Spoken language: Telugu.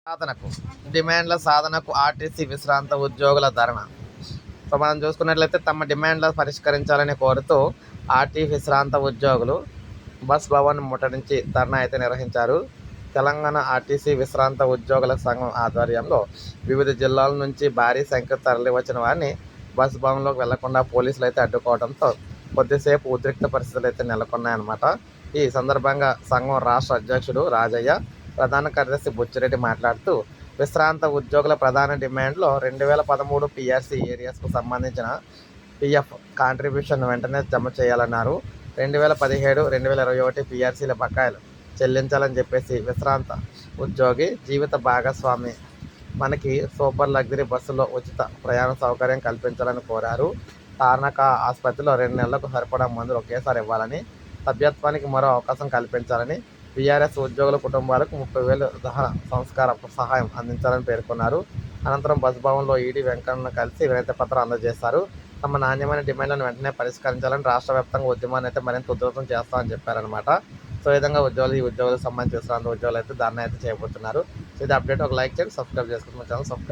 సాధనకు డిమాండ్ల సాధనకు ఆర్టీసీ విశ్రాంత ఉద్యోగుల ధర్నా. సో మనం చూసుకున్నట్లయితే తమ డిమాండ్ల పరిష్కరించాలని కోరుతూ ఆర్టీ విశ్రాంత ఉద్యోగులు బస్ భవన్ ముట్టడించి ధర్నా అయితే నిర్వహించారు. తెలంగాణ ఆర్టీసీ విశ్రాంత ఉద్యోగుల సంఘం ఆధ్వర్యంలో వివిధ జిల్లాల నుంచి భారీ సంఖ్య తరలివచ్చిన వారిని బస్ భవన్లోకి వెళ్లకుండా పోలీసులు అయితే అడ్డుకోవడంతో కొద్దిసేపు ఉద్రిక్త పరిస్థితులు అయితే నెలకొన్నాయన్నమాట. ఈ సందర్భంగా సంఘం రాష్ట్ర అధ్యక్షుడు రాజయ్య, ప్రధాన కార్యదర్శి బుచ్చిరెడ్డి మాట్లాడుతూ విశ్రాంత ఉద్యోగుల ప్రధాన డిమాండ్లో 2013 పిఆర్సీ ఏరియాస్కు సంబంధించిన పిఎఫ్ కాంట్రిబ్యూషన్ వెంటనే జమ చేయాలన్నారు. 2017, 2021 పిఆర్సీల బకాయిలు చెల్లించాలని చెప్పేసి విశ్రాంత ఉద్యోగి జీవిత భాగస్వామి మనకి సూపర్ లగ్జరీ బస్సులో ఉచిత ప్రయాణ సౌకర్యం కల్పించాలని కోరారు. తార్నాక ఆసుపత్రిలో 2 నెలలకు సరిపడా మందులు ఒకేసారి ఇవ్వాలని, సభ్యత్వానికి మరో అవకాశం కల్పించాలని, బీఆర్ఎస్ ఉద్యోగుల కుటుంబాలకు 30,000 దహన సంస్కార సహాయం అందించాలని పేర్కొన్నారు. అనంతరం బస్ భవన్లో ఈడీ వెంకన్న కలిసి వినతి పత్రం అందజేశారు. తమ నాణ్యమైన డిమాండ్లను వెంటనే పరిష్కరించాలని రాష్ట్ర వ్యాప్తంగా ఉద్యమాన్ని అయితే మరింత ఉధృతం చేస్తామని చెప్పారనమాట. సో ఈ విధంగా ఈ ఉద్యోగులకు సంబంధించి విశ్రాంత ఉద్యోగులు అయితే ధర్నా అయితే చేయబోతున్నారు. సో ఇది అప్డేట్. ఒక లైక్ చేయండి, సబ్స్క్రైబ్ చేసుకుంటున్న ఛానల్ సబ్స్క్రైబ్